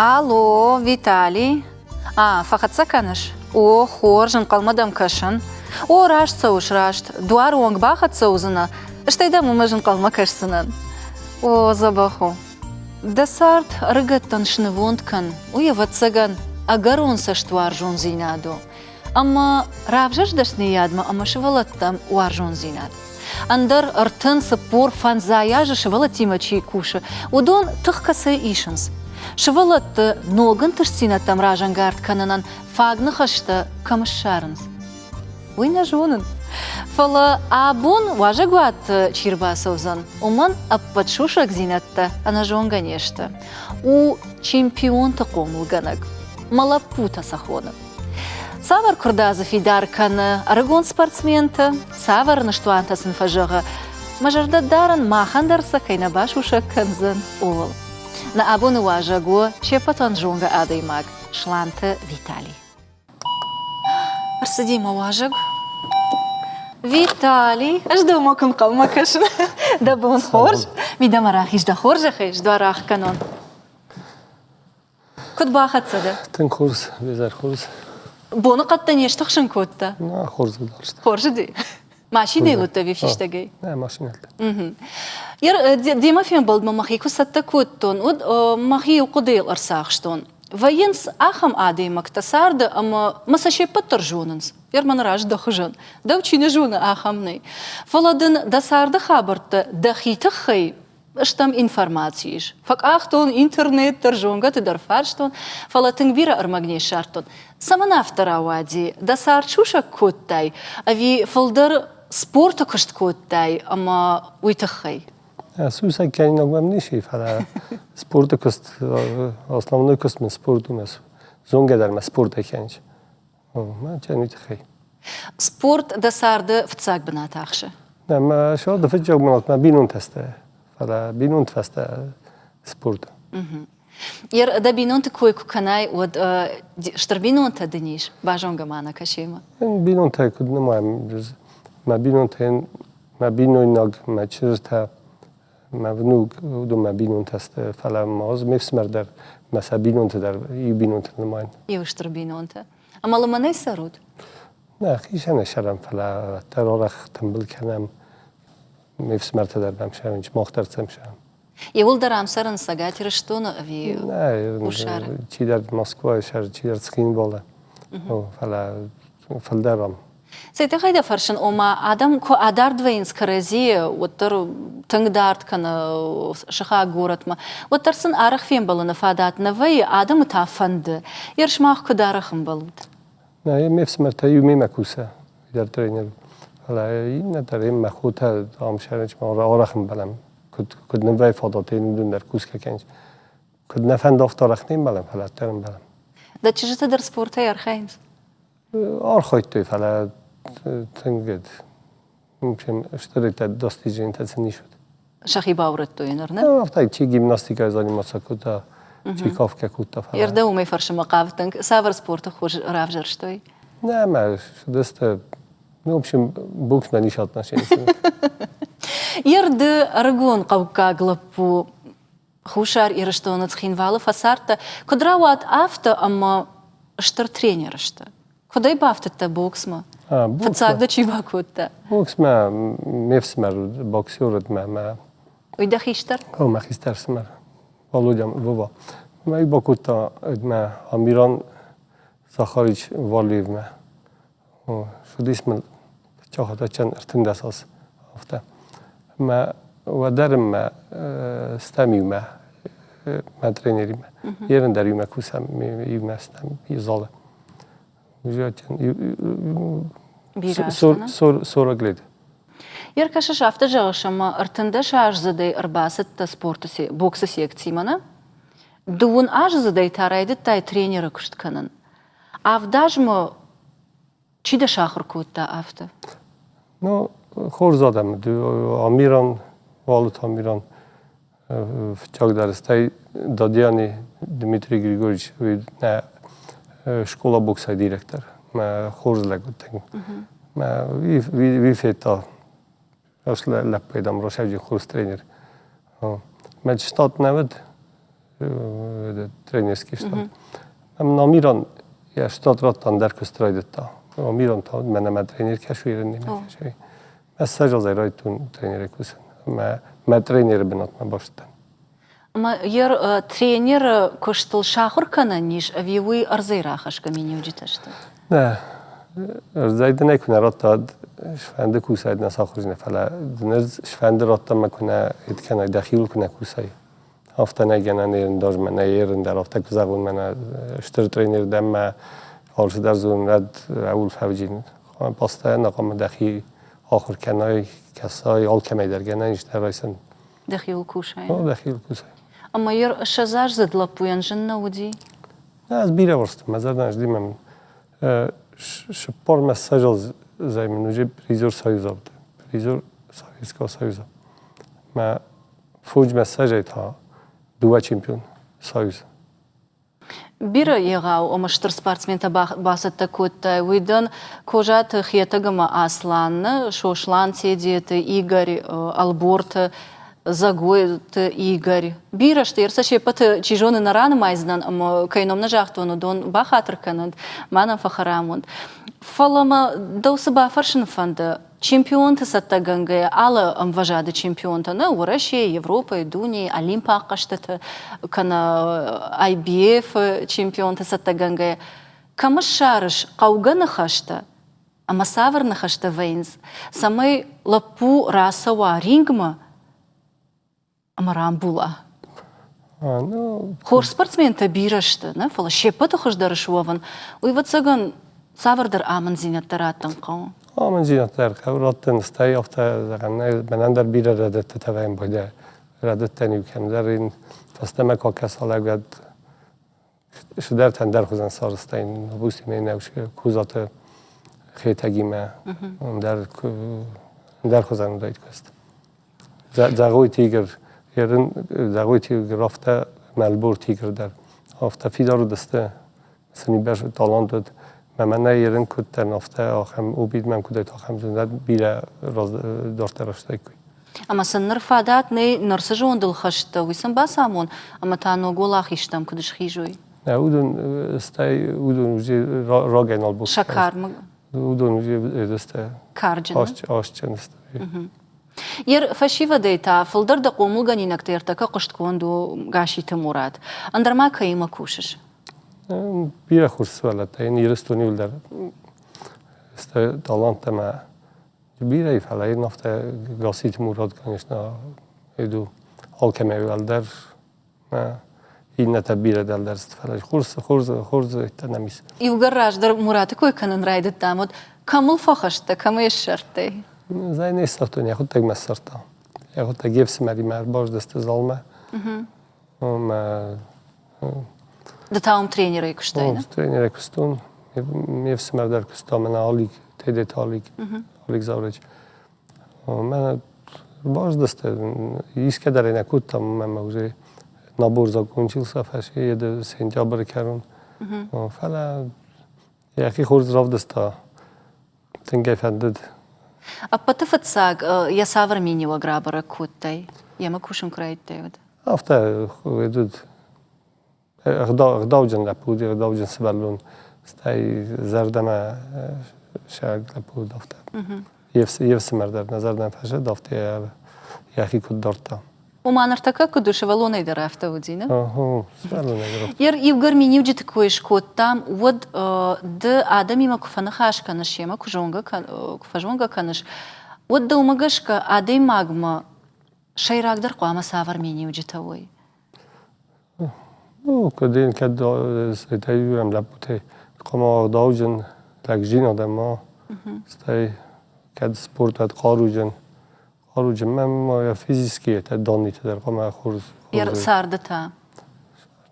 Алло, Виталий. Фақат саканыш. О, хоржын қалмадам кашын. О, рашт сауыш рашт. Дуар оңг бақат саузына. Іштайда мұмыжын қалма кашсынын. О, забаху. Дасарт рыгаттан шнывонткан. Уяватсаган. Агар он саштуар жон зинаду. Amma ravjaj dasni yadma, amma shivalattam uarjon zinad. Andar artın spor fanzayaj shivalattima chi kusha. Udon tıhkası işins. Shivalat nolgun tışsinattam rajangard kananan fagны хашта kamışşarınız. Uyna jonun. Fala abun важагват чирбасовзан. Уман аппатшушак зинатта, ана жон ганешта. У чемпион тaqomulganag. Малапута сахонов. Савар Курдазов и Даркан, арагон спортсменты, Савар наштуантасын фажага, мажарда даран махандарса кайнабашуша канзан ол. На абуну важагу чепатан жонга адаймаг, шланта Виталий. Арсадима важаг. Виталий, аж дома кункал макашн. Да бун хорж, вида марахиш да хоржахиш, дуарах канон. Куд бахатсада? Тен курс, визар курс. Бону катта нештахшын котта? Хорз гударшта. Хоржы ди. Машина илутта вифиштагай? Не, машина илутта. Яр дима фен балдма махи кусатта коттон, уд махи уқудейл арсахштон. Ваенс ахам адеймак тасарды, ама масашей паттаржонынс. Яр манараж дахыжын. Да учины жуна ахамный. Фаладын дасарды хабарты дахиты хай. Штам информацииш. Фак ахтон интернет торжонга ты дарфарштон, фалатын вира армагне шартон. Саман автора вади, дасар чуша коттай, ави фалдар спорта кашт коттай, ама уйтахай. Суйса кянинаг вам ниши, фала спорта каст, основной каст мен спорту мес. Зонгадар ме спорта кянич. Ма чан уйтахай. Спорт дасарды вцак бнатахша. Не, ма шо да фичаг манат ма бинун тесте. Фала бинун тесте спорта. Яр да бинунты койку канай от штарбинунта дениш бажонга мана кашима. Бинунта куд немаем. Ма бинунта ма бинунаг ма чирта ма внук уду ма бинунта сте фала маз мефсмер дар маса бинунта дар и бинунта немаем. И штарбинунта. Амала манай сарут. نه خیش نشرم فلا ترارخ تنبل کنم مفسمرت در بمشم اینج مخترتم شم. يقول درام سرن ساعات رشتون أبي وشارع. نه چی در مسکو شهر چی در سخین بالا. فلا درام. سيتخيل فرشن أما آدم كو آدار دوينس كرزية وتر تنقدارت كنا شخا جورت ما وترسن أرخ فين بالنا فادات نوي آدم تافند يرش ماخ كدارخم بالود. نه مفسمرت یومی مکوسه در ترینر. فلا این نداریم مخوطه دام شهرش ما آرخم بالم. کد نوی فاداتی ندون در کوس که کنج. کد نفند آفتارخ نیم بالم فلا ترم بالم. ده چیزی تدر سپورتی أرخاینز؟ آرخایت توی فلا تنگد. ممکن اشتریت دستی جین تزنی شد. شخی باورت توی نر نه؟ نه افتای چی گیمناستیک از آنی مسکوتا چی کاف که کوتا فلا. يرده وما يفرش مقافتنك سافر سپورت خوش رافجرش توی؟ نه ما شدست نمشیم بوکس منیشات نشین. يرد أرجون قوكا غلبو خوشار يرشتون تخين والو فصارت كدراوات أفتا أما اشتر ترينر اشتا كداي بافت بوكس ما فتساق دا چي باكوتا بوکس ما مفسمر بوکسیورد ما ويدا خيشتر؟ او ما خیستر سمر والودم بابا ما ای باکوتا ما امیران سخارج والیو ما شد اسم چاهتا چند ارتند اساس افتا ما ودرم ما استمی ما ترینری ما یرن داری ما کوسم ما استمی یزاله سورا گلید يركش شافت جاشما ارتندش اج زدي ارباسة سبورت بوكس سيكتي منا دون اج زدي ترايد تاي ترينر كشت كنن افداجمو چی ده شاخر کوتا افته نو خور زدم دو امیران والد امیران فچاق درسته دادیانی دمیتری گریگوریچ و نه شکولا بوکسای دیرکتر ما خورز لگوتیم ما وی فیتا اصلا لپیدم روشای خورز ترینر ما جستات نود trainerski stad. Men namiran jag stadrattan där kuströjdetta. Namiran ta men med trainer kanske är det inte. Mesaj az rajtun trainer kusen. Med trainer benat med baştan. Ama yer trainer koştul şahır kanan niş aviwi arzira xaşka mini ucitaştı. Ne. زايد نكون رتاد شفند كوسايد ناس آخرين فلا دنز شفند رتاد ما كنا إتكنا دخيل كنا كوساي هفته نگنا نیرن داج من نیرن در هفته کزاون من اشتر ترینر دم ما حالش در زون رد اول فوجین خواهم پاسته نقام دخیل آخر کنای کسای آل کمی در گنایش در رایسن دخيل كوشاي. دخیل کوسای أما ير شزاج زد لبوين جنة ودي. نه از بیره ورست مزار نجدیم من شپار مساج زي من وجه بريزور سايوزا بود بريزور سايوزكا سايوزا ما فوج مساج تا دو چمپيون سايوز بيرا يغاو أمشتر سبارتسمين تباسط تكوت ويدن كوجات خيتاغما أصلان شوشلان تيديت إيغاري ألبورت Загоет Игорь. Бираш ты ерсаши пат чижоны наран майзнан, ам кайном нажахтону дон бахатрканад, манам фахарамунд. Фалама дауса фаршин фанда чемпион ты саттаганга, ала вважады чемпион та на Ураши, Европа, Дуни, Олимпа каштата, кана IBF чемпион ты саттаганга. Камаш шарыш каугана хашта, ама саварна хашта вейнс. Самай лапу расава рингма Амарамбула. Хор спортсмен табирашты, не? Фала шепата хождарышвован. Уйва цаган савардар аман зинаттараттан қау. Аман зинаттар қавраттан стай афта заган менандер бире редетте тавайм бойда. Redetten yuken där in fast det med kaka salagad så där tänder hos sarstein busi med näus kuzat خیتگی ما در خزانه داید کست. زغوی تیگر یرن زغوی تیگر رفته ملبور تیگر در هفته فیدارو دسته سنی بر تالان داد من یرن کد در نفته آخم او بید من کدایت آخم زندد بیره راز داشته راشته کوی. اما سنر فادات نه نرسجون دل خشت ویسم باسامون اما تانو گولا خیشتم کدش خیجوی. نه اودون استای اودون وجی راگین البوس. شکار مگ. اودون وجی دسته. کارجن. آشچن است. ير فشيفا ديتا فلدر دقومو غني نكتير تكا قشت كوندو غاشي تمورات اندر ما كيما كوشش بيرا خورس ولتا يعني يرستوني ولدر است تالانت ما بيرا يفعل نفتا غاشي تمورات كانشنا يدو حال كما ولدر ما این نتبیره دل در استفاده خورز تنمیس. يوغراج در مرات کوی کنن رايد دامود کامل فخشته کامیش شرطه. زای نیست تو نه خود تگ مسرتا. یا خود تگیف سمری مر باش دست زالمه. دتاوم ترینری کشتین. ترینری کشتون. میف سمر در کشتام من آلیگ تیدت آلیگ زارج. من باش دست ایش که در این کودتام من موجه نابور زاگونچیل سافشه یه ده سنجابر کردن. فعلا یکی خورد راف دستا تنگی فندد. أبا تفتساق يا سافر ميني وغرابر كوتاي يا ما كوشن كرايت تايود أفتا ودود غداوجن لابود غداوجن سبالون استاي زردما شاق لابود أفتا يفس مردر نظر نفشه دافته ياخي كود دارتا وما نرتكا كدو شوالون يدر أفتا ودينا سبالون يدر ير يوغر ميني وجد كويش كوتام ود د آدمي ما كفنا خاش كنش يما كفجونغا كنش ود دو مغشكا آدم ماغما شيراك در قوام سافر ميني وجدتوي كدين كد سيتايورم لابوتي قوام داوجن لكجين آدم استاي كد سپورت قاروجن من یا فیزیکیه تا دانی تا در قم خورز. یر ساردتا.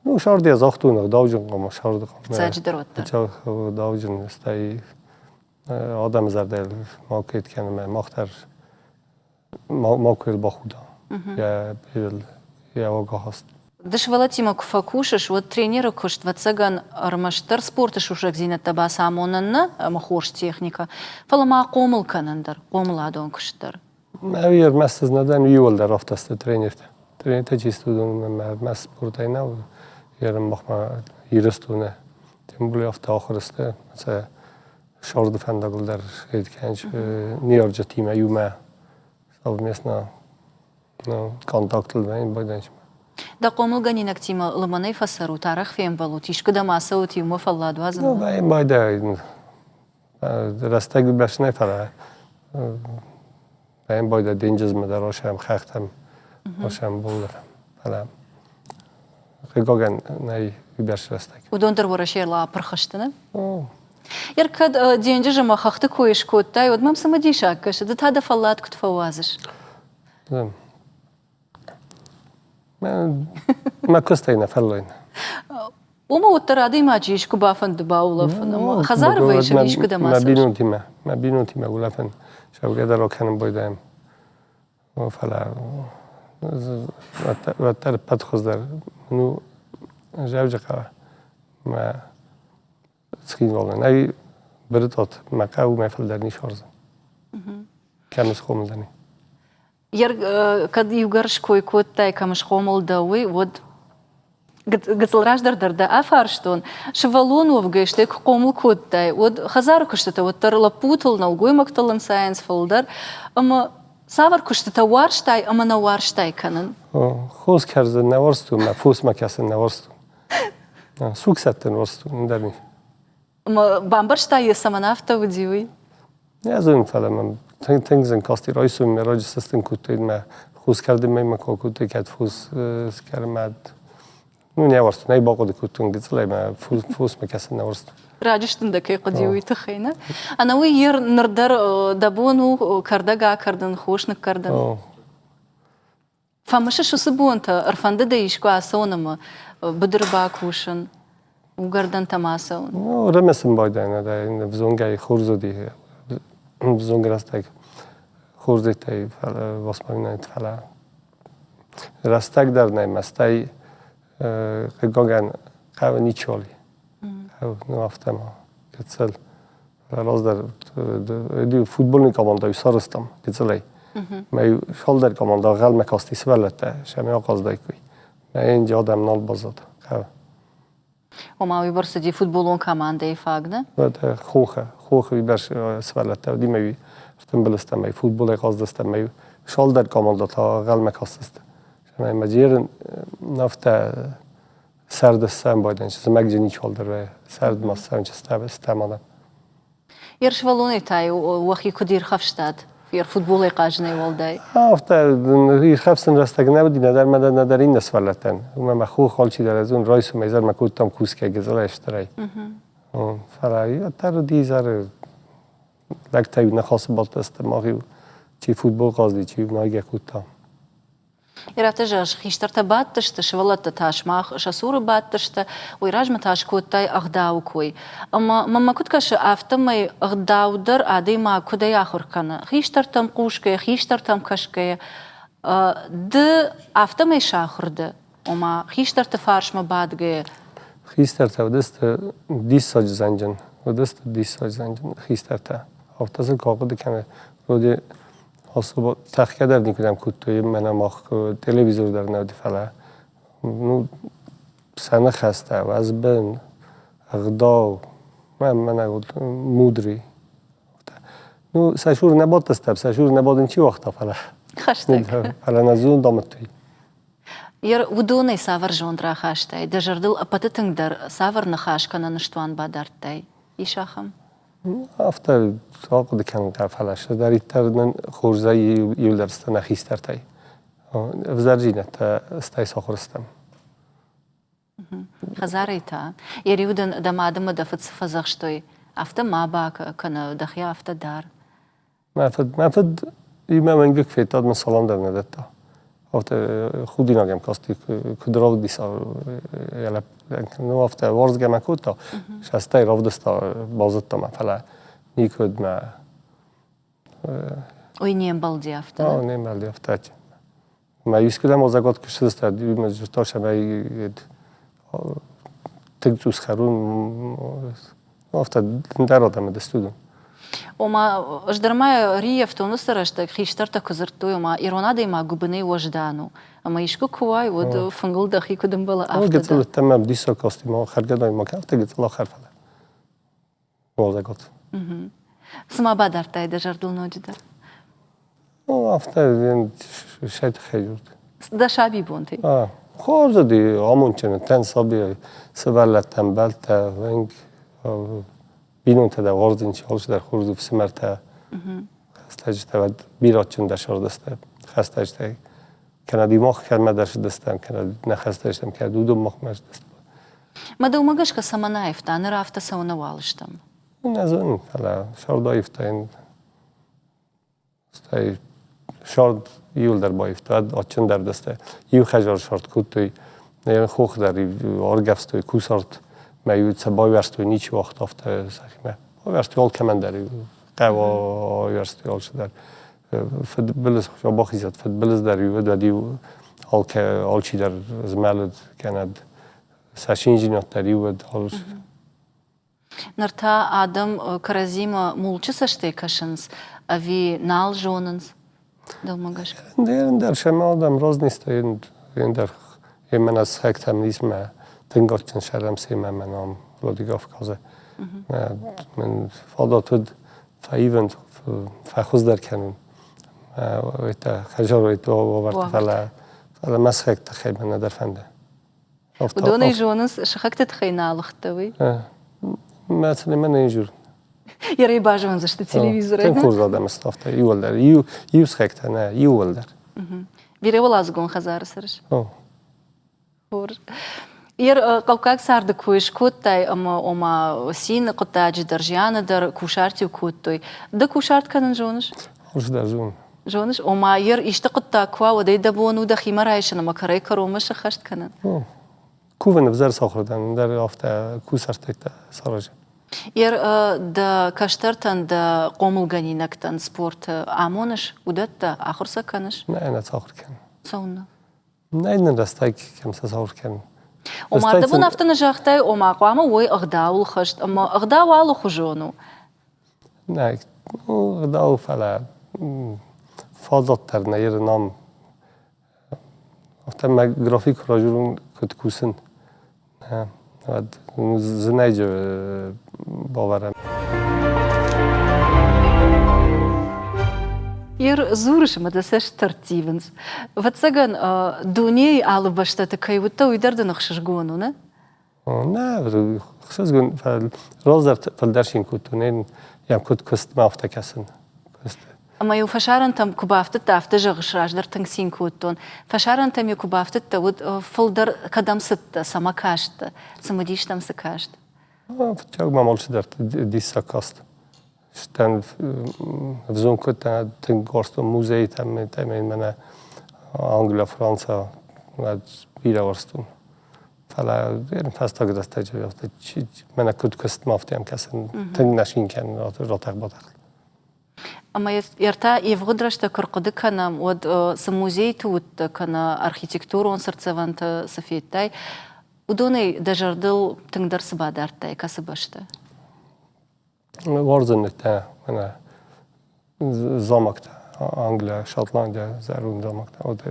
نو شاردی از آختون داوجن قم شارد قم. زاج دروت. چه داوجن استای آدم زرده ما کیت کنه ماختر ما کل با خدا. یا بیل یا واقع هست. دش ولتی ما کفاکوشش و ترینیر کشت و تسگن ارمشتر سپورتش وش رگزینت تبا سامونن ما خوش تکنیکا. فلا ما قومل کنن در قومل آدون کشتر. ما ویر مستز ندن یول در رفت است ترینیر trainiert ci studun mas sportaina و yarım bakma yiristune tym buli hafta ahırıstı mesela şardı fendagıldar etkenç niyarca time yume savmesna kontaktlı ben baydanç دا قومل غنينك تيما لمني فسروا تاريخ فين بلوتيش كده ما سوتي وما فلاد وازن no ben bayda رستگ بش نفره ben bayda dengiz mi der aşam xaxtam aşam buldum falan Gegogen nej übers رستگ ودون در ورشي لا برخشتنا يركد دينجا ما خخت كويش كوتا ود ما مسمدي شاكش ده هذا فلات كنت فوازش ما كستينا فلين وما وترادي ما جيش كبافن دباولا فن خزار ويش ليش كده ما ما بينو تيما ولا فن شو كده لو كان بيدام فلا وتر بدخز در نو جاوجا ما سكين والله ناي بريتات ما كاو ما فل درني شارز كمس خوم درني ير كد يوغرش كوي كوتا كمش خومل دوي ود قتل در ده أفارشتون شفالون وفجشتك قومل كوتا ود خزار كشتة وتر لبوتل نلقوي مكتلن ساينس فولدر أما سافر كشتة وارشتاي أما نوارشتاي كنن خوز كرز نوارستو ما فوس ما كاس نوارستو سوكسات نوارستو ندرني أما بامبرشتاي يسمنافتا وديوي Ja, so im Fall, man tänkt kasti rojsu med rojsisten kutte med hus kardem med man kutte kat hus skarmad. Nu ne varst, ne baqod kuttun gitsle ma fus ma kasen varst. راجشتن دكي قديوي تخينا أنا وير نردر دابونو كردجا كردن خوش نكردن فمش شو سبون أنت أرفند دايش كواسونما بدر باكوشن وقردن تماسون رمسن بايدنا ده إن بزونجاي خورزودي بزونجراستك خورزتي فلا واسمعنا فلا راستك در نمستای گاگن قهوه نیچالی نه افتم کتسل راز در دی فوتبال نیکاماندا یسارستم کتسلی می شال در کاماندا غل مکاستی سوالته شمی آغاز دایکی می اینجا آدم نال بازد قهوه وما يبرس دي فوتبولون كمان دي فاقنا بعد خوخه يبرش سوالته ودي می اشتم بلستم می فوتبال آغاز دستم می شال در کاماندا تا غل مکاستست شمی مجیرن نفته سرد سام بايدن چیز مگه نیچال داره سرد ماستم چیز استعمالم يرش والوني تاي وخي كدير خفشتاد في فوتبول قاجني والداي افته خفسن رستگ نبودی ندر مدد ندارین نسوالتن و ما خو خالچی در از اون رایس و میزر مکوتم کوسکه گزل اشتری فرایی تر دیزر لگتای نخواست بالت استماغی چی فوتبال قاضی چی نایگه کوتام يراتجاش خيشترتا باتشتا شوالتا تاش ماخ شاسور باتشتا ويراجم تاش كوتاي اغداو كوي اما كنت كاش افتمي اغداو در ادي ما كوداي اخر كان خيشترتم قوشكي خيشترتم كشكي د افتمي شاخرده وما خيشترتا فارش ما بعد خيشترتا ودست ديس ساج زنجن ودست ديس ساج زنجن خيشترتا افتاز کاغد کنه رودی حساب تخکه در نیکودم کتوی منم آخ تلویزیون در نودی فلا نو سنه خسته و از بین اغدا من اقول مودری نو سشور نباد دستم سشور نباد این چی وقتا فلا خشتك فلا نزون دامت توی ير ودوني سافر جوندرا خاشتاي دجردل ابتتنگ در سافر نخاش كنا نشتوان بادرتاي يشاخم افته ساق دکن قفلش در ایتر خورزه یول درست نخیستر تای وزرجینه تا استای ساخرستم خزاريتا يريودن دمادم دفت فزخشتوي افته ما باك كنا دخيا افته دار ما فد يما من جك في تاد من صالون در ندتا افته خودی نگم کاستی کدراو دیسا یلا نو افته وارز گم کوتا شستای راو دستا بازتا ما فلا نیکود ما وي نيم بالدي افته نیم بالدی افته ما یسکدم ازگات کشته است دیو مجتاش ما تگجوس خرون افته در آدم دستودم وما أجدرما ريف تونس رشت خيشترت كزرتو وما إيرونا ديما قبني وجدانو أما يشكو كواي ود فنقول دخي كدم بلا قلت له أفتدا تمام ديسا كاستي ما خرجنا ما كانت قلت الله خير فلا والله قلت سما بدر تاي دجردل نوجدر أفتاد شيء تخيل ده شعبي بونتي خورده دی آمون چنه تن صبی سوال تنبل تا ونگ بینون تا در غرزین چه حالش در خورده بسمر تا خستهج تا ود بیرات چند دشار دسته خستهج تا کنه دیماغ کرمه درش دستم کنه نخستهج تم که دودو مخ مش دست ما دو مگش که سما نایفتا نرافتا سو نوالشتم نزن فلا شارد آیفتا این استای شارد یول در بایفتاد آچن در دسته یو خجار شارد کود توی نه خوخ داری آرگفت توی کوسارت میود سبای ورست توی نیچی وقت افته سخیمه ورست توی آل کمن داری قوا ورست توی آل شدر فد بلز شابا خیزد فد بلز در یود و دیو آل که آل چی در زمالد کند ساشین جینات در یود آل نرتا آدم کرازیما مولچه سشته کشنس اوی نال جوننس دل مگش در شما آدم راز نیست این در من از هکت هم نیست من تنگات چند شرم سیمه من هم لادیگاف کازه من فادا تود فایوند فخوز در کنون ویتا خجار ویتا وارد فلا مسخک تخیب من ندر فنده و دونه جونس شخکت تخی نالختوی مثلا من اینجور یاری باجون زشت تلویزیون تن خورد آدم استافته یول در یو سخکته نه یول در ویره ولازگون خزار سرش خور یر قوقاق سرد کوش کود تای اما سین قطعه درجیان در کوشارتی کود توی ده کوشارت کنن جونش خورش در جون جونش اما یر اشت قطعه کوا و دی دبونو دخی مرایشن اما کرای کرومش خشت کنن کوون بزر ساخردن در آفته کوسرتک سراج یر د کشترتن د قوملگانی نکتن سپورت آمونش ودت آخر سکنش نه نه ساخر کن سونا نه این دستای کم ساخر کن وما دبون افتن جاختای وما قوامه وی اغداول خشت اما اغداوالو خجونو نه اغداو فلا فاضت تر نیر نام افتن ما گرافیک راجورون کد کوسن نه زنیج باورم یر زورش مدرسش ترتیبنز واتساگن دنیای آلو باشته تکای وتا ویدرد نخشش گونو نه نه خصوص گون رازر فلدرشین کتونین یم کت کست مافته کسن کست اما یو فشارن تم کبافت تافت جغش راج در تنگسین کودتون فشارن تم یو کبافت تود فلدر کدام ست سما کاشت سمدیش تم سکاشت فتشاق ما مالش در دیسا کاست شتن وزون کت تنگارستون موزه تمین من آنگلا فرانسا و بیرا ورستون فلا این فستا گرسته جویافت من کت کست مافتیم کسن تنگ نشین کن راتق باتق اما يرتا يفغدرش تكرقد كنا ود سموزي توت كنا ارخيتكتور ونسرتسفانت سفيتاي ودوني دجردل تنقدر سبادارتاي كسبشتا وارزن تا انا زامكتا انجليا شوتلانديا زارون زامكتا ود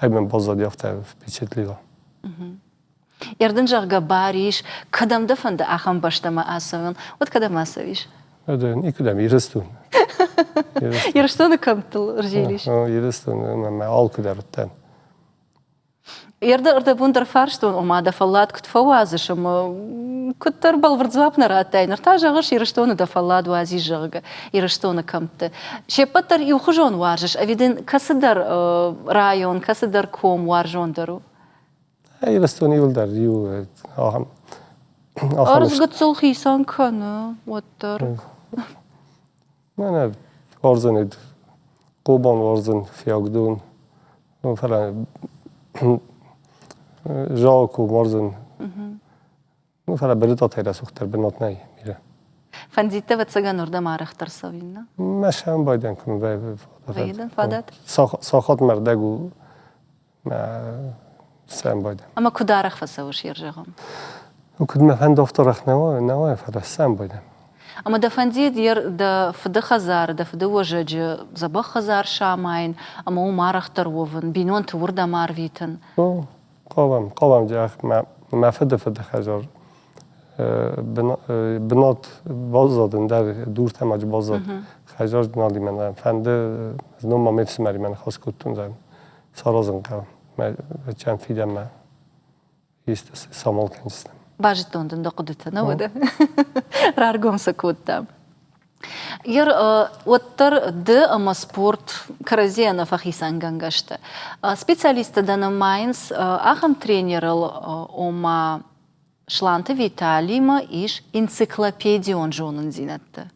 اي من بازاد يافتا في بيتشتليغا يردن جاغا باريش كدم دفند اخم باشتا ما اسوين ود كدم اسويش هذا نيكدم يرستون يرشتون كمتل رجيليش يرستون ما عالك دارتن يردا اردا بوندر فارشتون وما دفلات كنت فوازش اما كنت تربل فرزواب نراتاي نرتاجا غش يرشتون دفلات وازي جغا يرشتون كمت شيبتر يوخجون وارجش افيدن كسدر رايون كسدر كوم وارجون درو يرستون يولدر يو اهم ارز قد سلخي سان كان وتر من وارزن قوبان وارزن فياقدون فلا جاكو وارزن فلا بريطة تيرا سوختر بنات ناي ميرا فنزيتا بتسجن نوردا ما رختر سوينا مش هم بايدن كم بايدن فادات ساخات مرداجو ما سام بايدن اما كدارخ فسوش يرجعهم وكنت ما فند دفتر نوا فلا سام بايدن اما دفندید یر د فده خزار د فده وجج زبا خزار شاماین اما او مارختر وفن بینون تور دا مارویتن قابم جاخ ما فده خجار بنات باز دادن در دور تماج باز داد خجار نادی من فنده از نوم ما مفسمری من خواست کتون زن سارازن قوم ما چند فیدم ما ایست سامال کنستم باجتوندن دا قدتنا وده رارگوم سکوتم یر وتر د اما سپورت کرزیانا فخیسان گنگشته специалиста дана Майнс ахам тренерал ома шланты Виталима иш энциклопедион жонын зинатты.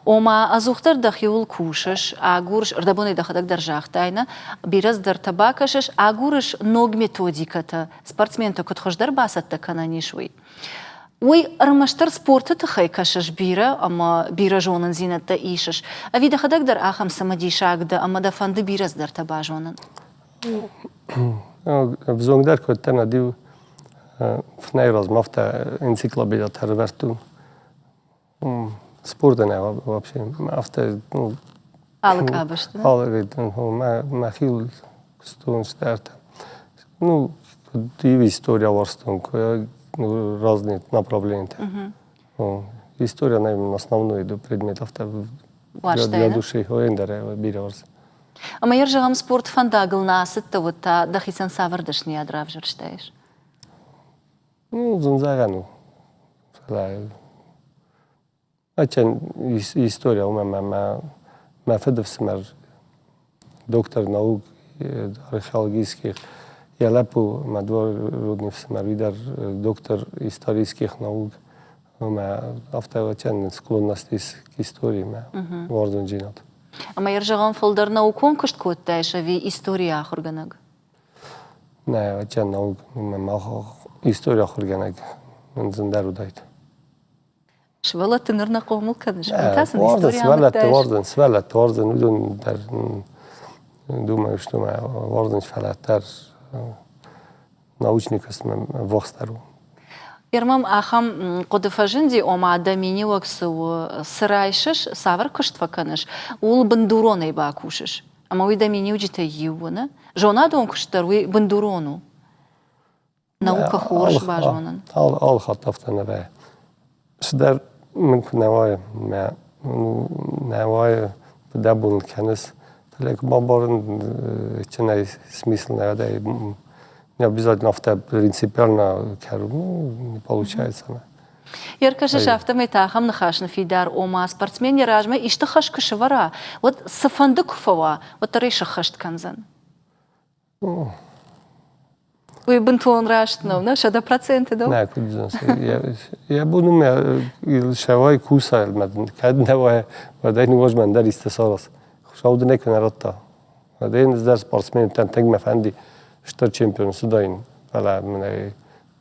Ома азухтар дахиул кушаш, агурш рдабоны дахадак даржахтайна, бираз дар табакашаш, агурш ног методиката, спортсменто кутхождар басатта кананишуй. Уй армаштар спорта тахай кашаш бира, ама бира жонын зинатта ишаш. А ви дахадак дар ахам самадишагда, ама да фанды бираз дар таба жонын. Взонгдар көттен адив фнейраз мафта энциклопедия тарверту. Спорта не вообще. Мафта Алык абашты. Алык ма хил стун штарта. Ну, див история варстун, разные направления. История, наверное, основной предмет авто для души хоендера бирарс. Ама ержагам спорт фандагыл насытты вот та дахисан савардыш не адрав жырштаеш. Ну, зунзагану. Ачен история у меня федов смер доктор наук археологических. Я лепу мадвор родный смер видар доктор исторических наук. У меня автоачен склонности к истории ма варзун джинат. Ама ержагам фолдар наукон кышт коттаеш ави история хурганаг. Не, ачен наук ма история хурганаг من زنده رو داید. شوالا تنرنا قومل کنش. متاسن سوالت وارزن ودون در دوما اشتوما وارزنش فلاتر научник اسمم وقترو. Ирмам ахам قدفاجندي ома адамини ваксу сырайшыш савар кыштваканыш. Ул бандуроной бакушыш. Ама уй дамини уджита ювана. Жона дон кыштар уй бандурону. Наука хорш бажонан. Ал хаттафтана бе. Шдар мمكن نوای بدبون کنس تلك бабарн ченай смысл надо не обязательно авто принципиально кару не получается. Яркаша шафта метахам нахашна фидар ома спортсмен ражма иштахаш кашвара. Вот сафандык фава, вот тарейша хашт канзан. Вы бунтон раштнов, на шада проценты, да? Не, кудзан. Я буду ме шавай куса мадн. Кад навай вадайни вожман дар истесарас. Шауд не کنه رتا. وادین از در سپورتسمن تنگ مفندی شتر چمپیون سوداین. ولی من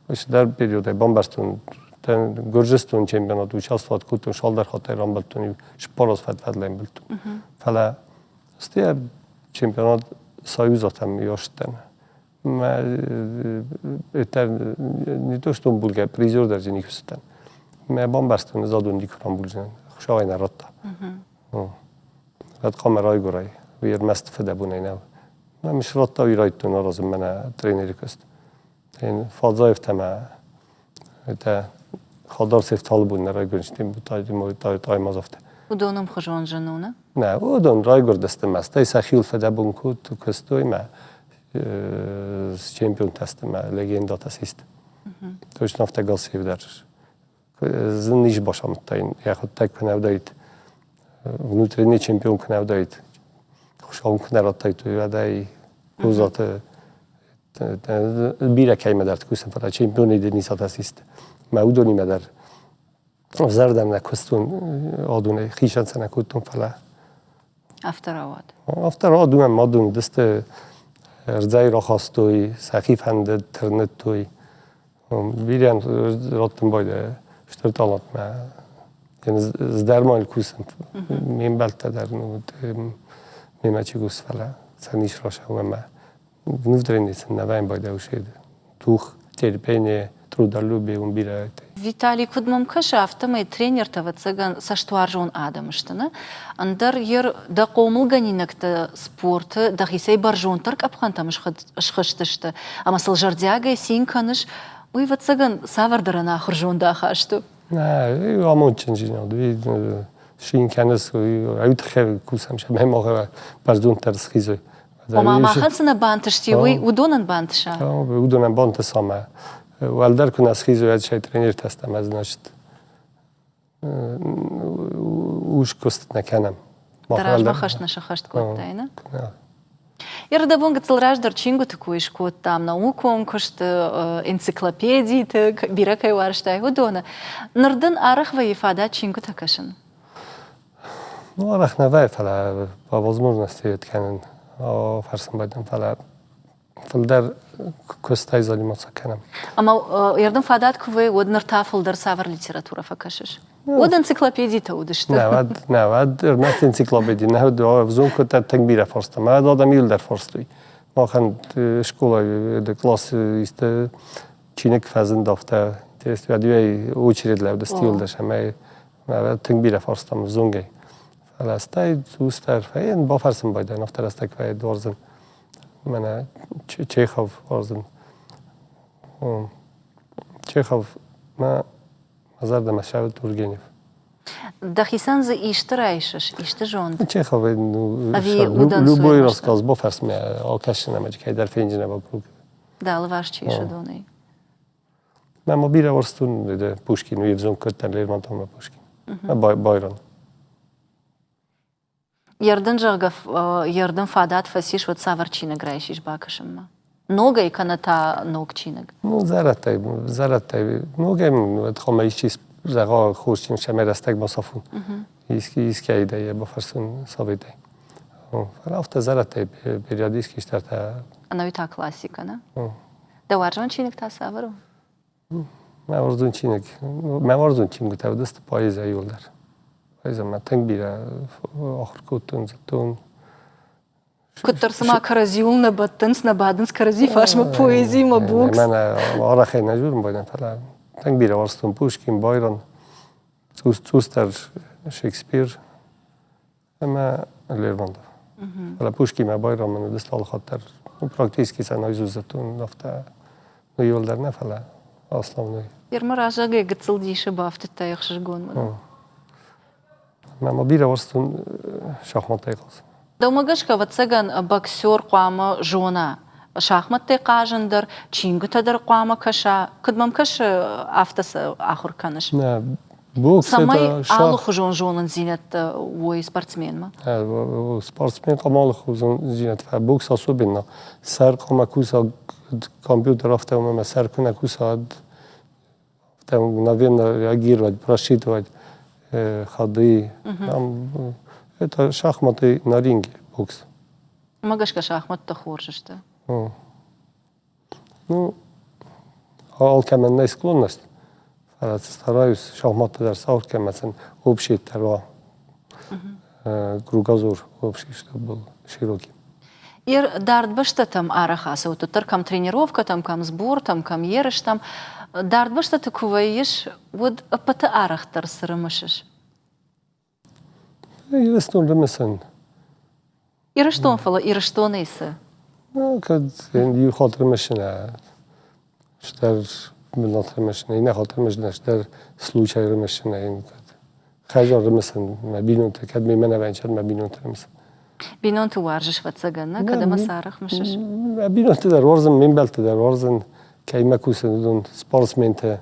اش در پریود بامبستون تن گرجستون چمپیونات участвовать کتون شال در خاطر رام بلتونی شپاراس فد لیم بلتون. فلا استی چمپیونات سایوزاتم یاشتن. ما اتر نیتوشتون بولگه پریزور در جنی کستن. ما بامبستون زادون دیکرام بولجن. خوشای نرتا. بعد کامرای گرای ویر مست فده بونه نه. من مش رتا ویرایتون رازم من ترینری کست. این فازایف تما تا خدار سفت حال بود نرای گرنشتیم بود تای مازفته. ودونم خجان جنونه؟ نه ودون رای گردست مست. تای سخیل فده بون کود تو کستوی ما چمپیون تست ما لگندا تسیست. توش نفته گل سیف درش. زن نیش باشم تاین یا خود تک کنه دایت. внутренний чемпион کنه دایت. خوشحال کنه را تای توی ودای روزات بیره که مدرد کوسن فلا چمپیونی دنیسا تسیست. ما اودونی مدر زردم نکستون آدونه خیشان سن کتون فلا. افتر آدونه مادون دست رضای را خواستوی سخیف هنده ترنت توی بیریان راتم باید شترتالات ما یعنی زدرمان کوسن میم بلته در نود میم چی کوس فلا سنیش راشه و ما نودرینی سن نوایم باید اوشید توخ ترپینی труда любви он бирает. Виталий кудмам кашафта май тренер тавацаган саштуаржон адамыштыны. Андар ер да қомылганинакта спорты да хисай баржонтар капхан тамыш шхыштышты. Ама сылжардяга син каныш уй вацаган савардарана ахыржонда хашту. نه آمون چنجینا دوی شین کنس اوت خیلی کوسم شد هم آخر برزون ترس خیزه Ома махансына бантышти уй удонан бантыша. удонан бонт сама والدر کن از خیزه یاد شاید ترینر تستم از نشد اوش کست نکنم Дараж махашна шахашт коттайна. Ерда бонга цылраждар чингу такуиш кот там наукон кошт энциклопедии так биракай варштай удона. Нардын арах ва ифада чингу такашын. Ну арах навай фала по возможности тканен фарсан байдам фала фалдар костай заниматься канам. Ама ердын фадат кувы однар тафылдар савар литература факашыш. Од энциклопедии та удышты. نه ارنات انسیکلوپدی نه دو زون کت تنبیره فرست ما دادم یل در فرستوی ما خن شکولا د کلاس است چینک فازن دافته تست و دیوی اوچرید لب دستیول داشتم ما تنبیره فرستم زونگی فلسطین دوستر فین با فرسم باید نفتر است که دورزن من چخوف ورزن چخوف ما Азар да машавит Тургенев. Да хисан за ишты райшыш, ишты жонд. Чехов, любой рассказ, боферс мне, окашина мачкай, дар фенджина вокруг. Да, лаваш чиша доной. Мен мобира ворстун, да Пушкин, ну евзон көттен Лермонтов Пушкин. Байрон. Ярдын жагав, ярдын фадат фасиш вот саварчина грайшиш бакашымма. Нога и каната ног чинаг. Ну, заратай. Нога тхома ишчис зага хурчин шамерастак басафун. Иски айдай бафарсун сабидай. Фарафта заратай периодически штарта. Она и та классика, на? Да варжон чинаг та савару? Маварзун чинаг. Маварзун чингу та даст поэзия юлдар. Поэзия ма тангбира ахыр кутун затун. Кутар сама каразиулна баттынс на бадынс карази фашма поэзии ма букс. Мен арахай нажурм байдам фала. Тангбира варстун Пушкин, Байрон, Цустер, Шекспир, ама Лермонтов. Фала Пушкин ма Байрон мен дастал хатар. Практически са наизузатун нафта. Ну юлдар не фала основной. Ерма ражага гацылдиши бафты таяхшиш гонман. Ма бира варстун шахматай қалсын. Даумагашка вацаган боксер қуама жона. Шахматтай қажындар, чингутадар қуама каша. Кыдмам каша автасы ахур каныш. Бокс самай алых жонын зинет ой спортсмен ма? Спортсмен қамалых зинет. Бокс особенно. Сар қама куса компьютер автомобиля, сар куна куса мгновенно реагировать, просчитывать ходы. Это шахматы на ринге, бокс. Магашка шахмат-то хоржишь-то. Ну, алкеменная склонность. Стараюсь шахматы dar сауркемесен общий терва. Кругозор общий, чтобы был широкий. Ир дардбышта там арахаса, вот тут кам тренировка, там кам сбор, там кам ерыш, там дардбышта ты куваешь, вот пата арахтар сырымышыш. Ирыстон ремесен. Ирыштон фала, ирыштон исы. Ну, kad ju hatar ремешена, штар милнат ремешена, и не hatar ремешена, штар случай ремешена. Хажар ремесен, мабинут, kad ми мене венчер мабинут ремесен. Бинон ты варжиш вацагана, когда масарах мышыш. Мабинут der warzen, minbelte der warzen, kei makusen dun sportsmente,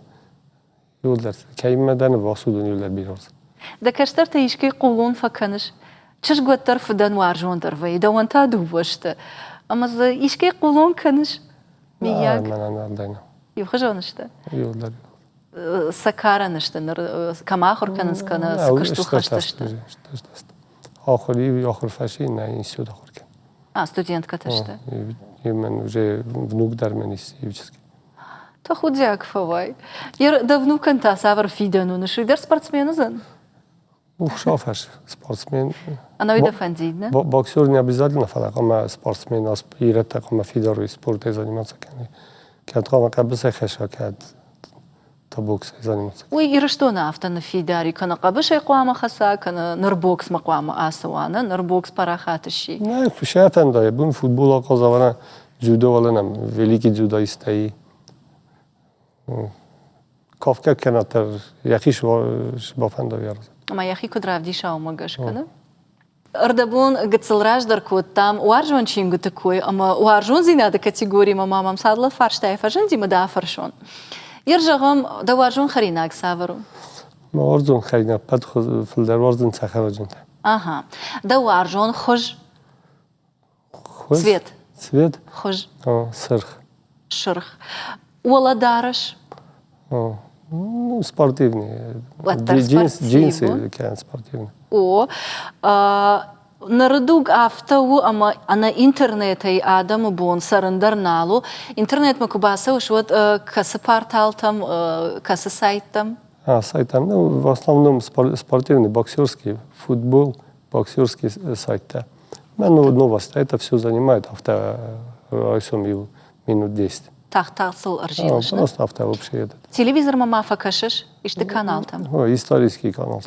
yollar, kei madan vasudun yollar birorzen. Да каштар ты ишки кулун факаныш. Чыш готтар фудан варжондар вай, да ванта дубашты. Ама за ишки кулун каныш. Мияк. Мен андайна. Юхажонышты. Yollar. Сакаранышты, камахор каныс кана скашту хаштышты. Ахыр фашин на институт ахыр кен. А, студентка тышты. Мен уже внук дар мен истивческий. Та худяк фавай. Ер да внукан та савар фидану нашидар спортсмену зан. Шофер, спортсмен. Она и дофандидна. Боксер не обязательно фалак, ама спортсмен, аспирет, ама фидору спорте заниматься кен. Кад қама қабса хеша кад автобокс заниматься. Ой, и что на авто на фидари, кана кабышай куама хаса, кана нырбокс макуама асуана, нырбокс парахатыши. Не, шефен да, бун футбол казавана جودو ولنم великий дзюдоисты. Кавка канатер якиш бафанда ярз. Ама яхи кудравди шаумагаш, кана? Ардабун гцелраждар кот там уаржон чингу такой, ама уаржон зина да категории мамам садла фарштай фажен дима да фаршон. Иржагам да уаржон харинаг савару. ما ورزون خیلی پد خود فلدر ورزون سخر جنت. Ага. Да уаржон хож цвет. Цвет? Хож Сырх. шырх. Уаладараш. Ну, спортивный. Ваттар Джинсы, кян спортивный. О, нарадуг автоу, ама ана интернетай адаму бон сарандарналу. Интернет макубаса уж вот каса портал там, каса сайт там. Сайт там, ну, в основном спортивный, боксерский, футбол, боксерский сайт. Ну, новость, это все занимает минут 10. Тахтасыл аржилаш. Просто авто вообще этот. Телевизор мама факашиш, иште канал там. Исторический канал.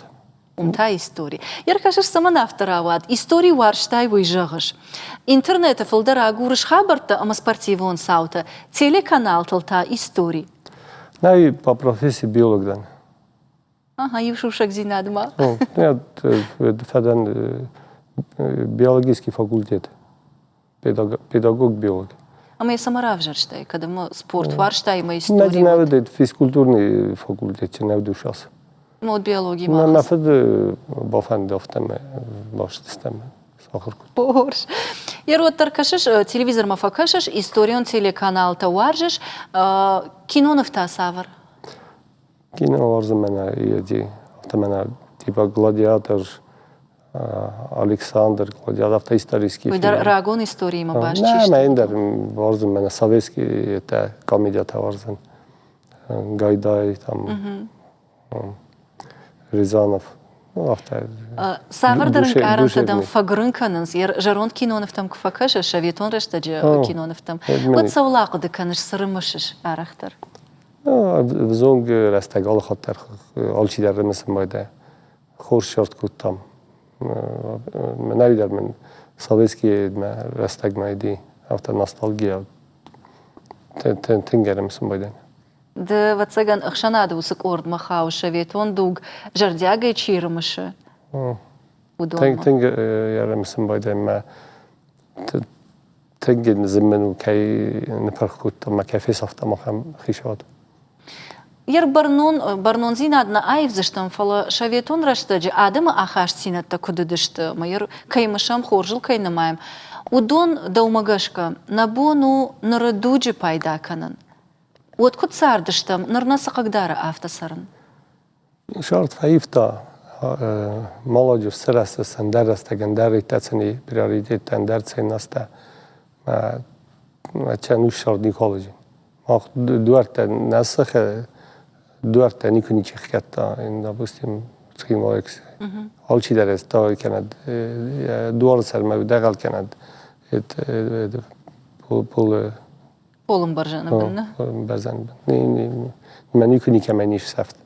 Та история. Яркашиш сама авторават. Истории варштай выжагаш. Интернета филдера гурыш хабарта, ама спортивон саута. Телеканал талта истории. Ну и по профессии биолог дан. Ага, юшушак зинадма. Нет, федан биологический факультет. Педагог-биолог. Ама я сама равжарштай, когда мы спорт варштай, мы истории. Надо наведать физкультурный факультет, не навдушался. Мы от биологии На махас. феде бафан дофтаме, баш система. Порш. Ярот таркашиш, телевизор мафакашиш, историон телеканал таваржиш, кино нафта савар. Кино варза меня еди, автомена типа гладиатор, Александр, гладиатор, авто исторический фильм. Ой, рагон истории ма баш Не, чишт. мендер варза меня советский, это комедия варза. Гайдай там, Рязанов. Савардарın карантадан фагрынканыз, жарон киноновтам кфакаша, шаветон рештаджи киноновтам. Вот саулақыды каныш сырымышыш арахтар. Взонг растагал хаттар, алчидар ремесен байда. Хош шорт куттам. Менавидар мен советский растаг майди, авто ностальгия. Тенгер ремесен байда. Да вацаган ахшанады усык орд махау шаветон дуг жардяга чирымышы. Тенгер ремесен байда ма тенгер зиммену кай непархут ма кафе авто махам хишат. Яр барнон зинадна айвзыштам фала шаветон раштаджи адама ахаш синатта кудыдышты. Майыр каймышам хоржыл кайнамаем. Удон даумагашка набону нарадуджи пайда канан. Вот кут сардыштам нарнаса кагдара автосарын. Шарт фаифта молодежь сырасы сандерасты гендери тацани приоритет тендерцы наста чан ушар николоджи. Мах дуарта насах дуарта никони чехката ин допустим скимолекс. Алчи дарес та канад дуар сарма дагал канад пол Полым баржаны бінні. Бәзән. Мен никони камениш сафт.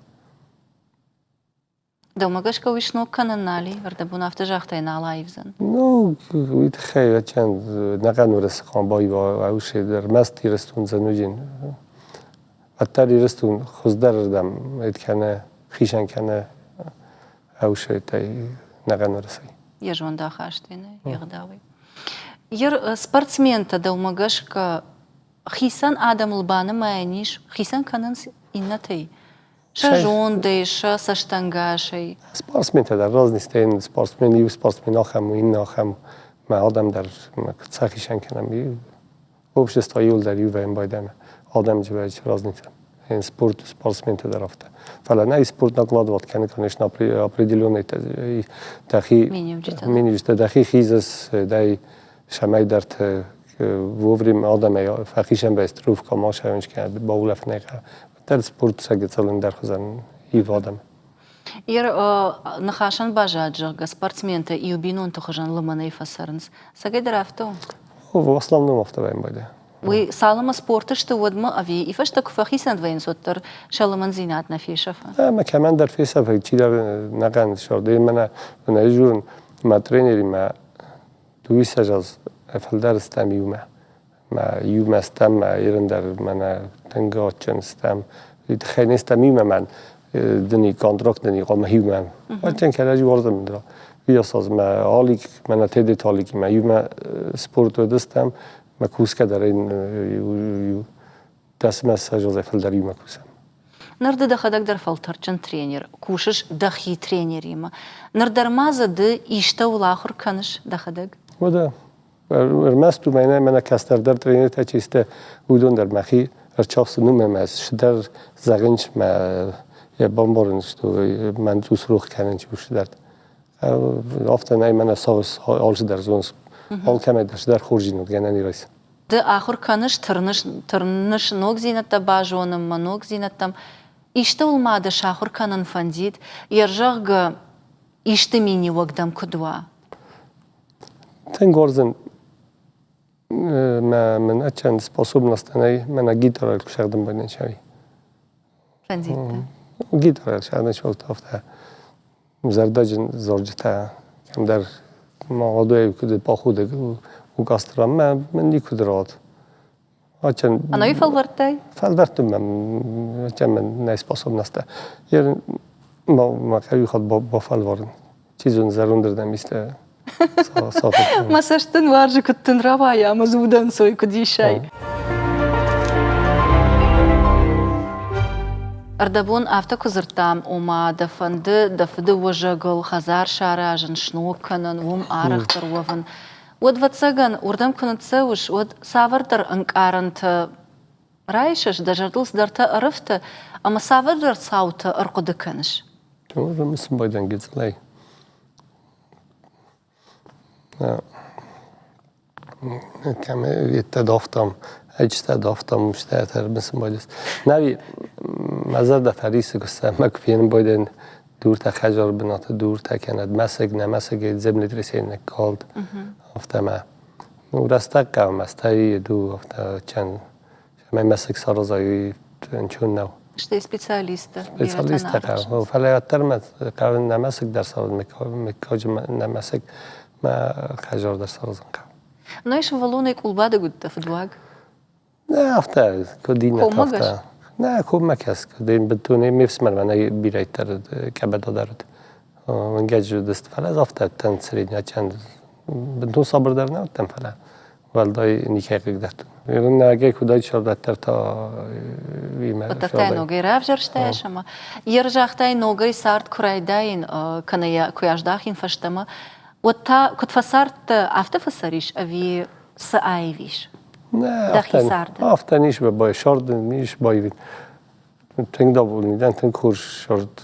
Даумагашка уишно кананали, ардабун автожахтайна алайвзан. Ну, вид хай чан наган ресқан байва ауше در مستی رستون زنوجین. اتری رستون خزدر دم ات کنه خیشن کنه ауше تای نگان رسی. Ежон да хаштвины, ягдавы. Яр спортсмен-то даумагашка хисан адам лбаны майниш, хисан кананс иннатай. Шажон дейша, саштангашей. Спортсмен در разные стейн, спортсмен и спортсмен ахам, ин ахам, ما آدم در سخیشن کنم ی общество یول در یو ویم بایدم آدم جوایش راز نیستم این спортсмен در رفته فعلا نه спорт накладывать конечно определенный тахи минимум тахи хизес дай شمای در вовремя آدم فخیشن به استروف کاماش هنچ که باولف نگه در спорт سگ цален در خزن ی آدم Яр нахашан бажаджага спортсмента и убинон тухажан лыманай фасарнс. Сагай драфто? в основном автоваем байда وي سالما سبورتش تودما أفي إفش تكفخي سندوين سوتر شالمن زينات نفي شفا ما كمان در فيسا في چی در نقند شده من يجون ما ترينري ما دویست جاز فلدر استم ما يوم استم ما يرندر من تنگاچن استم خیلی استم من دنی کانترکت دنی قام هیوم وقتی که راجع ورزم می‌دارم بیاساز ما حالی من تهدید حالی که ما یوم سپورت دستم ما کوس کدارین دست مساج از فلدر یوم کوسم نرد دخدك در فلتر چن ترينر كوشش دخي ترينري ما نردر مازه د إشتا والآخر كنش دخدك وده رمستو من کستر در ترینر تا چیسته بودن در مخی ارچاس نومه ماز شدر زغنش ما یه بامبارنش تو من تو سروخ کنن چی وش درد آفتن ای من اساس حالش در زونس حال کمی در خورجی نود گننی رئیس د آخر كنش ترنش نوك زينت باجونم ما نوك زينتم إشتا والمادة شاخر كنن فنديد يرجع إشتا ميني وقدم كدوا ten gorzen من اچند sposobnost من گیتار کشیدم باید شوی فنديد گیتار شاید شوی تافته زرداجن زوجته کم در موضوعی که با خود و گاسترام من نیکودرات آچن أنا يفلورتاي فالورتم من چند من نه sposobnost یر ما کاری خود با فالورن چیزون زروندر دمیسته ما سشتن وارجي كنت نروايا مزودن سوي كدي شيء أردبون أفتا كزرتام وما دفد وجاقل خزار شاراجن شنو كنن وم آرخ تروفن ود فتساقن وردم كنت سوش ود سافردر انكارنت رايشش دجردلس درتا أرفت أما سافردر صوت أرقد كنش تمام مسم بايدن جزلي كم يتدافتم اجتدافتم مشتهتر مسم بايدس نبي مزر ده فريسة قصة مكفين بايدن دور تا خجار بنات دور تا كانت مسك نمسك زبن درسين كالد افتا ما ورستق قوم استاي دو افتا چند شما مسك سارزايو چون نو شتي سبيциалиста سبيциалиста قوم فلاتر ما قوم نمسك در سارز مكاج نمسك ما خجار در سارزن قوم نايش فالونا يقول بعد قد فدواق نه افتا كدين كوماغش افتا نه كوماكس كدين بتوني ميفسمر من بيرايتر كبدا دارد من جاج دست فلا افتا تنسرين چند بدون صبر در نبودم فلا والدای نیکه قدرتون یعنی نگه کودای شردتر تا ویمه وترتاي نوغي رافجرشتاي شما يرجعتاي نوغي سارت كرايداين كنيا كوياجداخين فشتما وتا كنت فسرت عفت فسريش أبي سايفيش نه داخل سارد آفتن نیش به بای شرد نیش بایوید تنگ دابول نیدن تنگ کورش شرد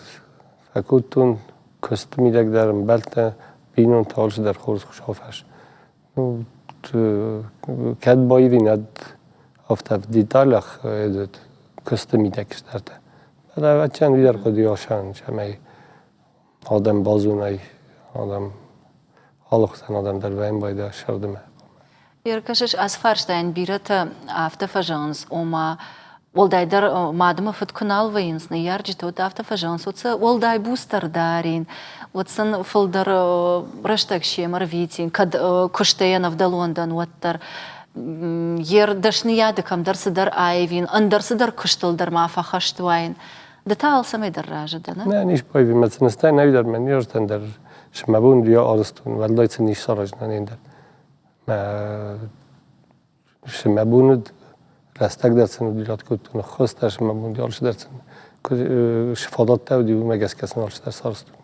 فکوتون کست میدک درم بلت بینون تالش در خورز خوشافش کد بایوی ند آفته دیتالخ ادت کست میدکش درده بعد چند ویدر قدی آشان شمه آدم بازونای آدم حالخ زن آدم در وین باید شردمه يركشش أسفارشتاين بيرت عفت فجانس وما والداي در مادم فت كنال وينس نيارجي توت عفت فجانس وتس والداي بوستر دارين وتسن فلدر رشتك شي مرفيتين كد كشتين في لندن وتر ير دشنيا دكم درس در آيفين اندرس در كشتل در ما فخشتوين دتال سمي دراجة دنا نه نیش بایوی مثلا استای نوی در من نیارتن در شمبون ریا آرستون والدای چه نیش سارج ننیندر شمبوند رستق درسن و دیرات کتون خواست در شمبون دیالش درسن شفادات تا و دیو مگس کسن آلش در سارستون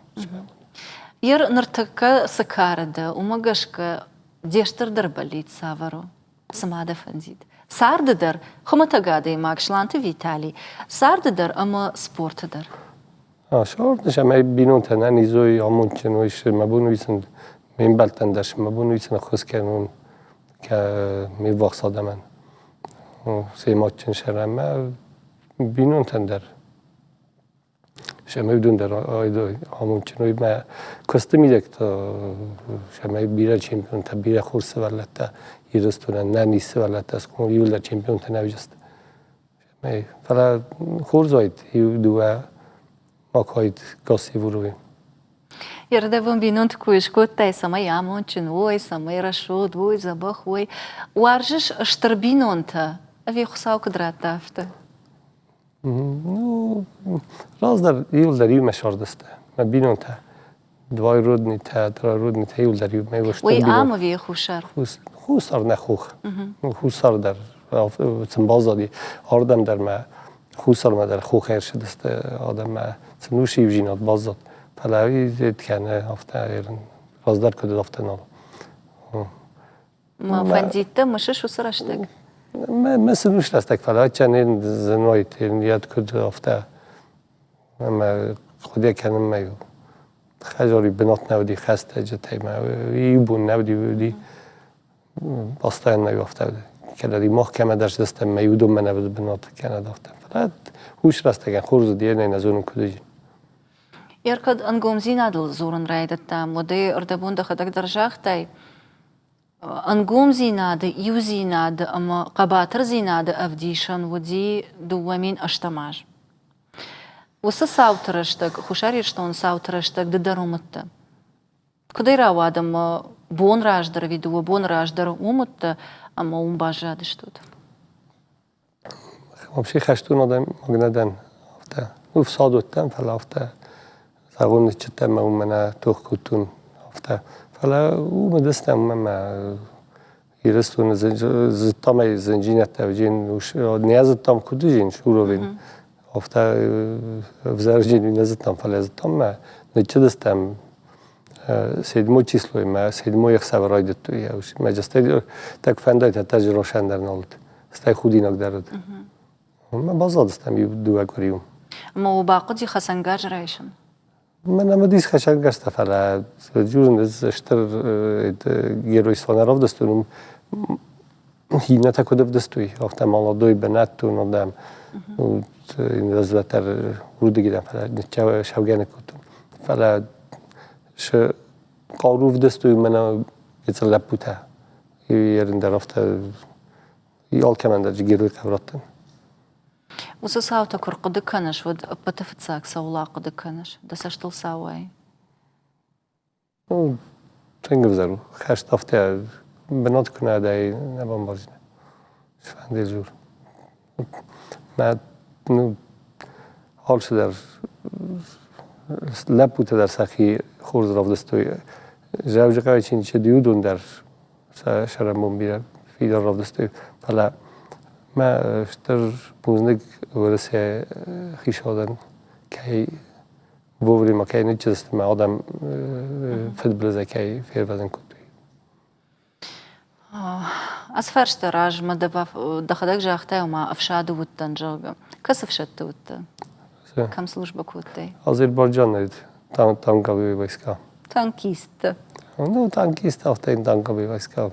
ير نرتكا سكارد ومغشك ديشتر در بليت سافرو سماده فنزيد سارد در خمتا قادي ماكش لانت فيتالي سارد در اما سبورت در شورد نشم ای بینون تنه نیزوی آمون چنویش شمبون ویسن من بلتن در شمبون ویسن خوز کنون که می واقصاده من سیمات چن شرم بینون تن در شما بدون در آیده همون چنوی ما کستمی دکتا شما بیره چمپیون تا بیره خورس ولتا یرستونه نه نیست ولتا از کن یول در چمپیون تا نویجست شما فلا خورز آید دوه ماکاید گاسی وروی Iar vă binut cu școtai să mai am un cinoi, să mai rășod, voi zabah, voi. Oarjăș ștrbinontă, avei sau cădrataftă. Ну, раз юл در ю мешардсте. Ма бинонта. Двай рудни та, тра рудни та юл در ю мевошта. Ой, am avei хуșar. Хусар не хух. Хусар در цмбазади. Ардам در ما خusar ما در خوخ ارشدسته. آدم ما цмнуши вжинат базат. فلاوی زید کنه هفته ایران رازدار کدید هفته نام. ما فندیته مشه شو سرشتگ؟ مثل نوش رستگ فلاوی چنین زنوی تین یاد کدید هفته. ما خودی کنم میو. خجاری بنات نودی خسته جتی ما. یبون نودی ودی. باستان نیو هفته بودی. کلادی محکمه درش دستم میودم من نود بنات کنه هفته. فلاوی هوش رستگن خورز دیه نه نزونم کدیجی. Iar când în gomzina de zorun raidăta, modei ordebun de hădăc dărjahtai, în gomzina de iuzina de am qabatr zina de avdishan wadi duwamin ashtamaj. Usa sautrashtag, khushari shton sautrashtag de darumutta. Kudai rawadam bon rajdar vidu bon rajdar umutta am umbajad shtut. Вообще хаштун адам магнаден афта. Ну в саду там фалафта. اون چطور ما من توخ کتون افته فلا او مدستم من یرستون زتام زنجینت توجین نیاز تام کدوجین شورو افته وزارجین نیازتام فلا زتام ما نچدستم سیدمو چیسلوی ما سیدمو یک سوارای دتوی اوش مجسته تک فندای تاج روشن در نالد استای خودی نگذارد من بازادستم دو اگریوم ما باقی خسنگار رایشن من امروز خشن گشته فعلا جورن از اشتر گروی سوانراف دستونم هینا تکودف دستوی افته مالا دوی بنات تو ندم این از وتر ورودی گیرم فعلا نچه شوگان کتم فعلا ش قاروف دستوی منو یه لپوته یارن در افته یال کمان در گروی کوراتن وسا ساوتا كرقد كنش ود بتفتساك سولا قد كنش دسشتل ساواي تنگف زارو خشت افته بنات کنه دای نبام بارجنه شفنده جور ما نو حال در لپوته در سخی خورز راف دستوی جاوج قوی چین چه دیودون در شرمون بیره فیدار راف دستوی فلا ما اشتر بوزنگ ورسه خیش آدن که ووری ما که نیچست ما آدم فد بلزه که فیر وزن کدوی. از فرشت راج ما دخدک جاخته و ما افشاد وطن جاگم کس افشاد وطن کم سلوجبه کودی آذربایجان نید تانکابی وایسکا تانکیست نو تانکیست افته این تانکابی وایسکا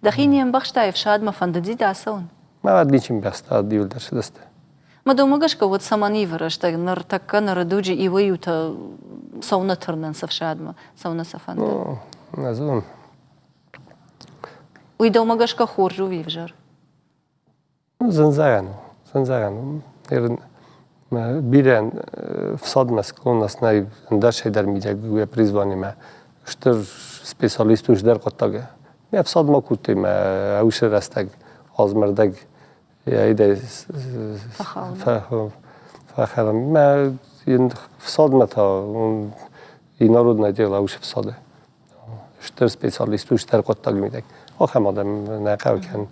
دخینیم بخشتا افشاد ما فنددی داسون ما بعد نیچیم بسته دیول درش دسته ما دومگش که ود سمانی ورشت نر تکه نر دوجی ایویو تا سونه ترنن سفشاد ما سونه سفنده نزون وی دومگش که خورجو ویفجر زنزاغانو ما بیرن فساد مسکون نسنای اندرش در میده گویا پریزوانی ما اشتر سپیسالیستوش در قطعه می فساد ما کوتی ما اوش رستگ آزمردگ ایده فخرم ما این فساد متا اون اینا رو ندیل اوش فساده اشتر سپیسالیستوش در قطعه میده آخه مادم نقاو کن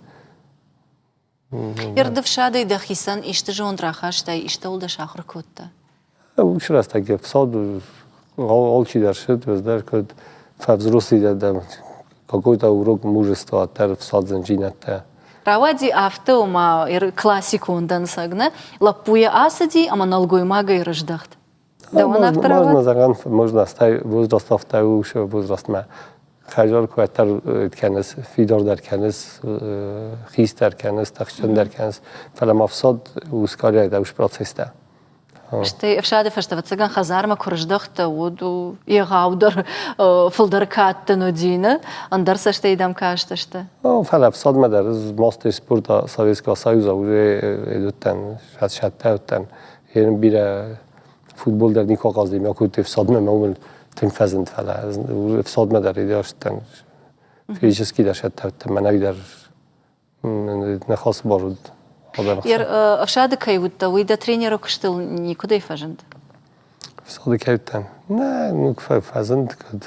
يردف شادي دخيسن اشتجون راخاش تاي اشتول ده شاخر كوتا اوش رستگ فساد all چی در شد وزدر کد فبزروسی دادم какой-то урок мужества тер фсад зенжинете. Равади авто ма классику ондан сагна лапуя асади ама налгой мага и рождахт. Да он автороват. Можно заган можно стай возраст автау шо возраст ма خجال که اتر کنس فیدار در کنس خیس در کنس تخشن در کنس فلم افساد وسکاری دوش پراتسیسته Штай фшады фаштава цыган хазарма курждахта уду يغاودر فلدر كاتنو دينا اندرس штайдам кашташта. Фәләп садмадар мастер спорта Советского Союза уже edötten, şattan. Yani bir futbol der nikah qazdım ya kuti sadma mümkün تنفذند فلا صدمة در داشتن فیزیکی داشت من نقدر نخواست بارود Jer afšādi kajūta, vai da treneru kštil nikuda ifazand? Afšādi kajūta, ne, nu kfazand kad.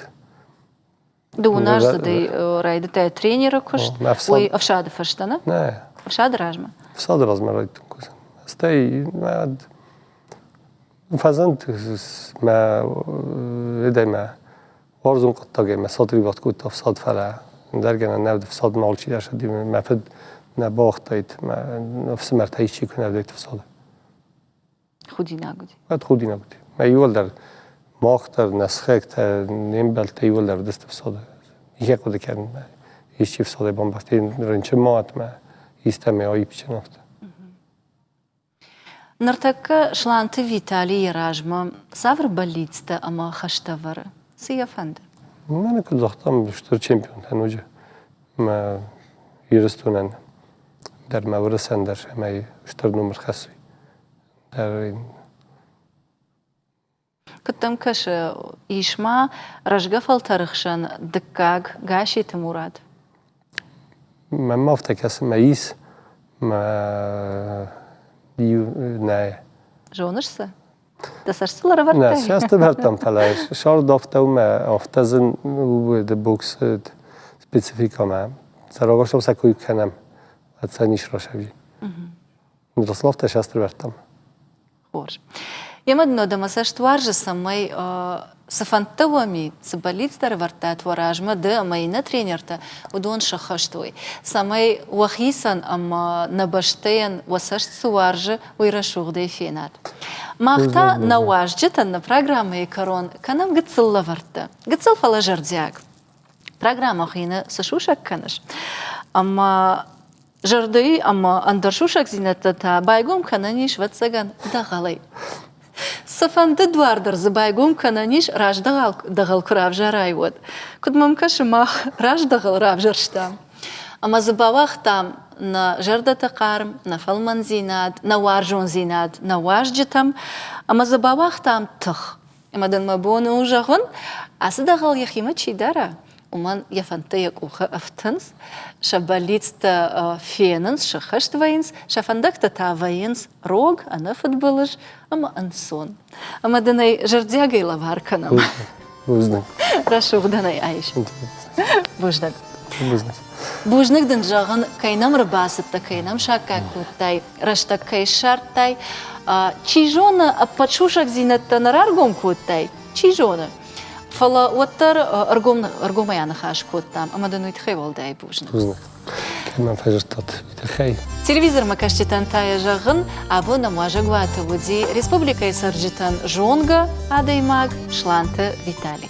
Dunaš zadai raida tā treneru kšt, vai afšādi faštana? Ne. Afšādi ražma? Afšādi ražma raidtum kuzam. Stai, fazand ma idej ma warzun qattagay ma sadrivat kut afšād fala. درجة نبدأ في صاد مالشي عشان دي ما فد نباختيت ما نفس مرتاحش شيء كنا بديت في صاد. خودي ناقدي. بعد خودي ناقدي. ما يولدر ماختر نسخت نيمبل تيولدر دست في صاد. يجي قد كان يشي في صاد بامبستين رنش مات ما يستمع أي بيش نفط. نرتك شلانت فيتالي راجما سافر بليتست أما خشتفر سيفند. من كنت زختم بشتر چمپیون تنوجه ما یرستونن در مورسن در شمای بشتر نمر خاصی در این كنتم كش يشما رجقفل تاريخشان دكاغ غاشي تموراد ما افتكاس مايس ما ديو ناي جونشسا تسرسل رفرتاي نه شاست برتم فلاش شار دافته و ما افتازن و ده بوکس سپیسیفیکا ما سراغاشم سکوی کنم حتی نیش را شوی درسلافته شاست برتم خورش يمدنو دا مساش توارجة سمي سفانتوامي سباليت در ورتات وراجمة دا ماينا ترينيرتا ودون شخشتوي سمي وخيسان اما نبشتين وساشت سوارجة ويرشوغ دي فينات ماختا نواج جتن программы كارون كانم قتسل لفرتا قتسل فلا جردياك программа خينا سشوشك كانش اما جردي اما اندرشوشك زينتا بايقوم كانانيش واتساقان دغالي سفند دوار زبايقوم كانانيش راج دغال كراف جرايود كنت ممكش ماخ راج دغال راف جرشتام اما زباواخ تام نا جردة قارم نا فلمن زيناد نا وارجون زيناد نا واججتم اما زباواخ تام تخ اما دن مبون وجغن اس دغال يخيمة چي دارا ومن يفنتيك وخ افتنس شباليت فيننس شخشت وينس شفندك تا وينس روغ انا فوتبولش اما انسون اما دني جردياغي لافاركنم بوزنك راشوغ دني عايش بوزنك بوزنك بوزنك دن جاغن كاينام رباستا كاينام شاكاكوتاي رشتك كاي شارتاي چيجونا اباتشوشك زينتا نرارغوم كوتاي چيجونا فلا وتر أرجوم يعني خاش كوتام أما دنو يتخيل داي بوجنا. كمان فجرت يتخيل. تلفزيون ما كشتن تاي جغن أبونا مواجه قوات ودي ريسبوبليكا يسرجتن جونغا عدي ماغ شلانت فيتالي.